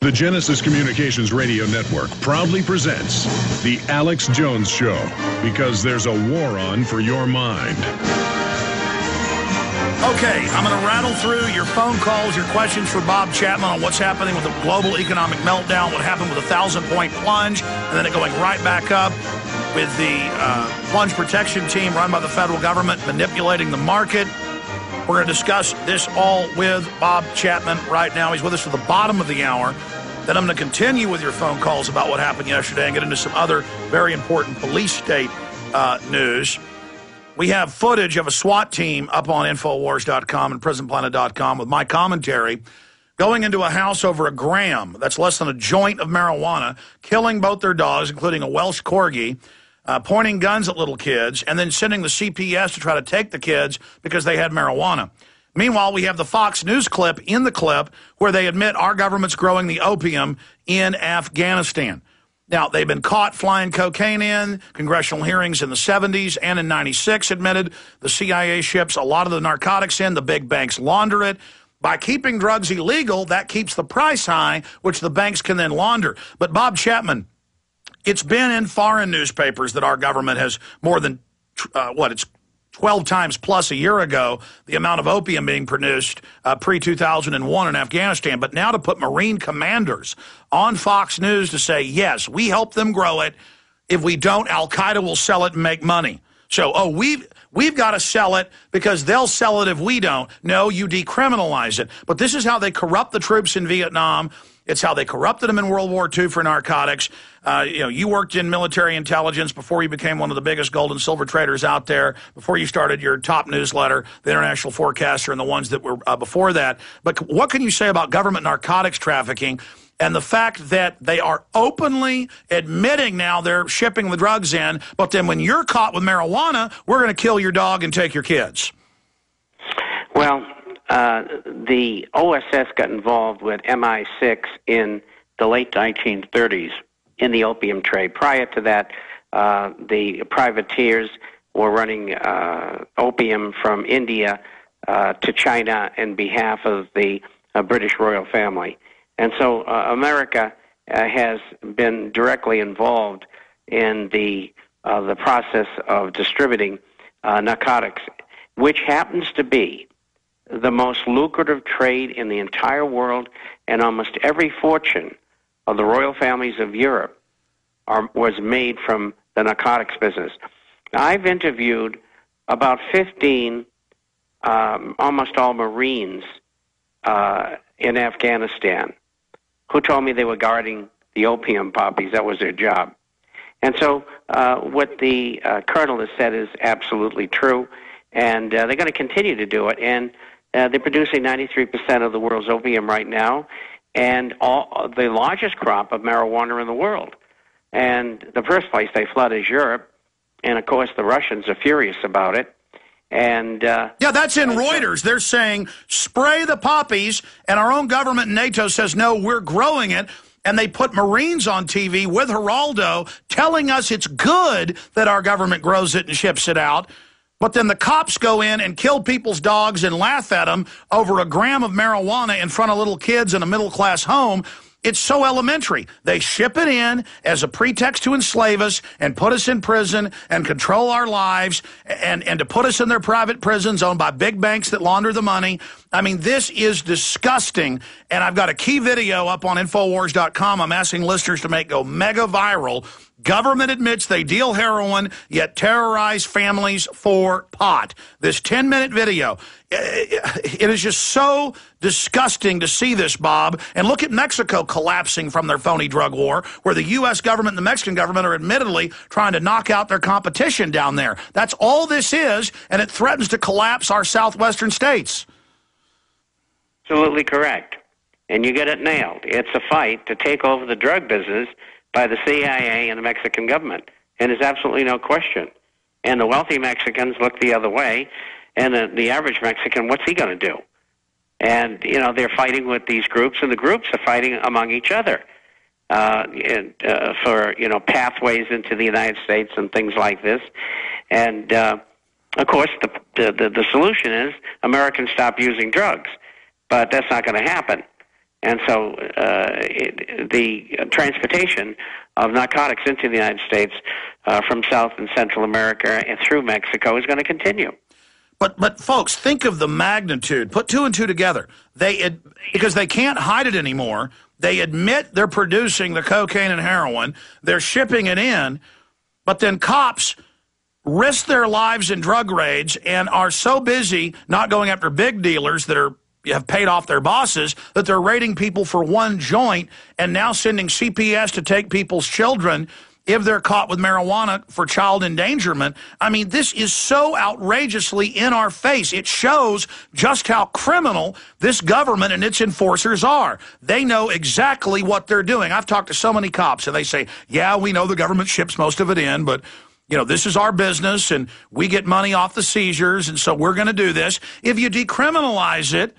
The Genesis Communications Radio Network proudly presents The Alex Jones Show, because there's a war on for your mind. Okay, I'm going to rattle through your phone calls, your questions for Bob Chapman on what's happening with the global economic meltdown, what happened with a 1,000-point plunge, and then it going right back up with the plunge protection team run by the federal government manipulating the market. We're going to discuss this all with Bob Chapman right now. He's with us to the bottom of the hour. Then I'm going to continue with your phone calls about what happened yesterday and get into some other very important police state news. We have footage of a SWAT team up on Infowars.com and PrisonPlanet.com with my commentary going into a house over a gram, that's less than a joint of marijuana, killing both their dogs, including a Welsh Corgi, pointing guns at little kids, and then sending the CPS to try to take the kids because they had marijuana. Meanwhile, we have the Fox News clip in the clip where they admit our government's growing the opium in Afghanistan. Now, they've been caught flying cocaine in. Congressional hearings in the 70s and in 96 admitted the CIA ships a lot of the narcotics in. The big banks launder it. By keeping drugs illegal, that keeps the price high, which the banks can then launder. But Bob Chapman, it's been in foreign newspapers that our government has more than, it's 12 times plus a year ago, the amount of opium being produced pre-2001 in Afghanistan. But now to put Marine commanders on Fox News to say, yes, we help them grow it. If we don't, Al-Qaeda will sell it and make money. So, we've got to sell it because they'll sell it if we don't. No, you decriminalize it. But this is how they corrupt the troops in Vietnam. It's how they corrupted them in World War II for narcotics. You worked in military intelligence before you became one of the biggest gold and silver traders out there, before you started your top newsletter, the International Forecaster, and the ones that were before that. But what can you say about government narcotics trafficking and the fact that they are openly admitting now they're shipping the drugs in, but then when you're caught with marijuana, we're going to kill your dog and take your kids? Well, the OSS got involved with MI6 in the late 1930s in the opium trade. Prior to that, the privateers were running opium from India to China in behalf of the British royal family. And so America has been directly involved in the process of distributing narcotics, which happens to be the most lucrative trade in the entire world, and almost every fortune of the royal families of Europe was made from the narcotics business. Now, I've interviewed about 15, almost all Marines in Afghanistan, who told me they were guarding the opium poppies. That was their job. And so what the colonel has said is absolutely true, and they're going to continue to do it. And they're producing 93% of the world's opium right now, and the largest crop of marijuana in the world. And the first place they flood is Europe, and of course the Russians are furious about it. And yeah, that's in Reuters. They're saying spray the poppies, and our own government, NATO, says no, we're growing it. And they put Marines on TV with Geraldo telling us it's good that our government grows it and ships it out. But then the cops go in and kill people's dogs and laugh at them over a gram of marijuana in front of little kids in a middle-class home. It's so elementary. They ship it in as a pretext to enslave us and put us in prison and control our lives and to put us in their private prisons owned by big banks that launder the money. I mean, this is disgusting. And I've got a key video up on Infowars.com I'm asking listeners to make go mega viral. Government admits they deal heroin, yet terrorize families for pot. This 10-minute video, it is just so disgusting to see this, Bob. And look at Mexico collapsing from their phony drug war, where the U.S. government and the Mexican government are admittedly trying to knock out their competition down there. That's all this is, and it threatens to collapse our southwestern states. Absolutely correct. And you get it nailed. It's a fight to take over the drug business by the CIA and the Mexican government. And there's absolutely no question. And the wealthy Mexicans look the other way, and the average Mexican, what's he going to do? And, they're fighting with these groups, and the groups are fighting among each other for, pathways into the United States and things like this. And, of course, the solution is Americans stop using drugs. But that's not going to happen. And so the transportation of narcotics into the United States from South and Central America and through Mexico is going to continue. But folks, think of the magnitude. Put two and two together. Because they can't hide it anymore. They admit they're producing the cocaine and heroin. They're shipping it in. But then cops risk their lives in drug raids and are so busy not going after big dealers that have paid off their bosses that they're raiding people for one joint and now sending CPS to take people's children if they're caught with marijuana for child endangerment. I mean, this is so outrageously in our face. It shows just how criminal this government and its enforcers are. They know exactly what they're doing. I've talked to so many cops, and they say, yeah, we know the government ships most of it in, but this is our business, and we get money off the seizures, and so we're going to do this. If you decriminalize it,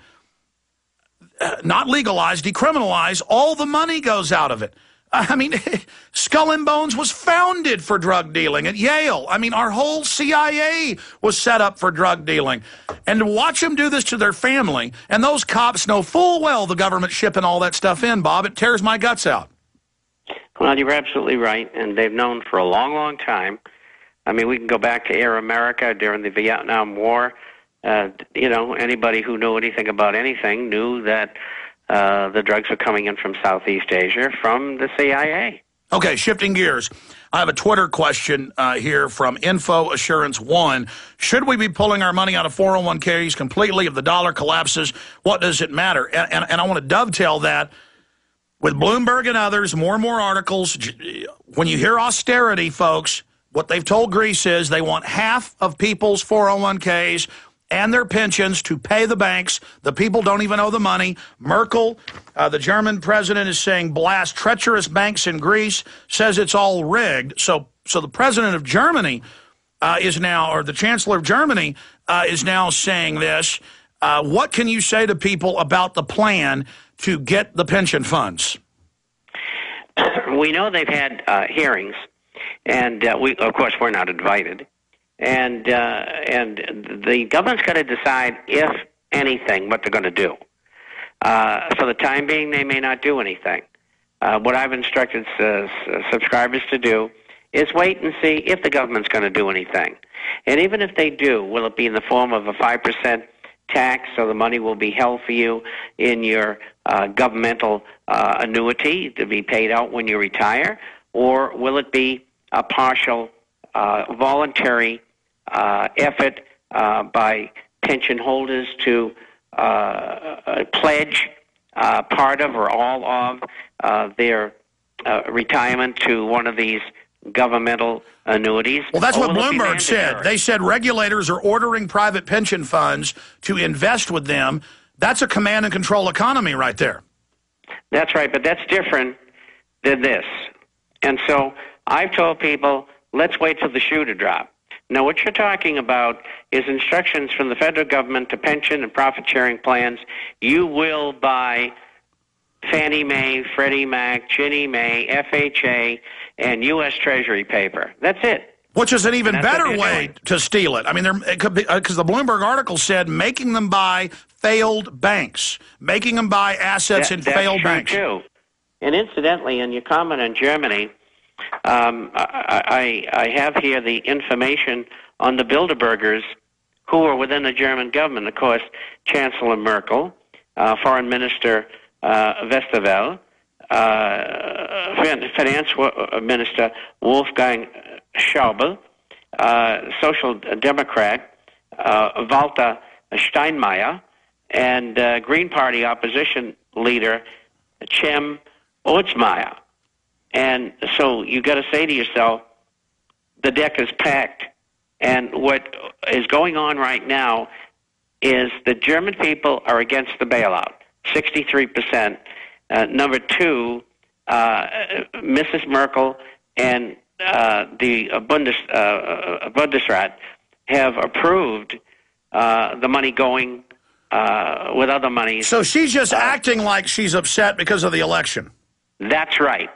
not legalize, decriminalize, all the money goes out of it. I mean, Skull and Bones was founded for drug dealing at Yale. I mean, our whole CIA was set up for drug dealing. And to watch them do this to their family, and those cops know full well the government's shipping all that stuff in, Bob, it tears my guts out. Well, you're absolutely right, and they've known for a long, long time. I mean, we can go back to Air America during the Vietnam War. Anybody who knew anything about anything knew that the drugs are coming in from Southeast Asia from the CIA. Okay, shifting gears. I have a Twitter question here from Info Assurance 1. Should we be pulling our money out of 401ks completely if the dollar collapses? What does it matter? And I want to dovetail that with Bloomberg and others, more and more articles. When you hear austerity, folks, what they've told Greece is they want half of people's 401ks and their pensions to pay the banks. The people don't even owe the money. Merkel, the German president, is saying blast treacherous banks in Greece, says it's all rigged. So the president of Germany is now, or the chancellor of Germany is now saying this. What can you say to people about the plan to get the pension funds? We know they've had hearings, and of course, we're not invited. And the government's got to decide, if anything, what they're going to do. For the time being, they may not do anything. What I've instructed subscribers to do is wait and see if the government's going to do anything. And even if they do, will it be in the form of a 5% tax, so the money will be held for you in your governmental annuity to be paid out when you retire? Or will it be a partial voluntary effort by pension holders to pledge part of or all of their retirement to one of these governmental annuities? Well, that's what Bloomberg said. They said regulators are ordering private pension funds to invest with them. That's a command and control economy right there. That's right, but that's different than this. And so I've told people, let's wait for the shoe to drop. Now, what you're talking about is instructions from the federal government to pension and profit-sharing plans. You will buy Fannie Mae, Freddie Mac, Ginnie Mae, FHA, and U.S. Treasury paper. That's it. Which is an even better way to steal it. I mean, it could be, because the Bloomberg article said making them buy failed banks, making them buy assets in failed banks. That's true, too. And incidentally, in your comment on Germany, I have here the information on the Bilderbergers who are within the German government. Of course, Chancellor Merkel, Foreign Minister Westerwelle, Finance Minister Wolfgang Schäuble, Social Democrat Walter Steinmeier, and Green Party opposition leader Cem Otzmaier. And so you got to say to yourself, the deck is packed. And what is going on right now is the German people are against the bailout, 63%. Number two, Mrs. Merkel and the Bundesrat have approved the money going with other monies. So she's just acting like she's upset because of the election. That's right.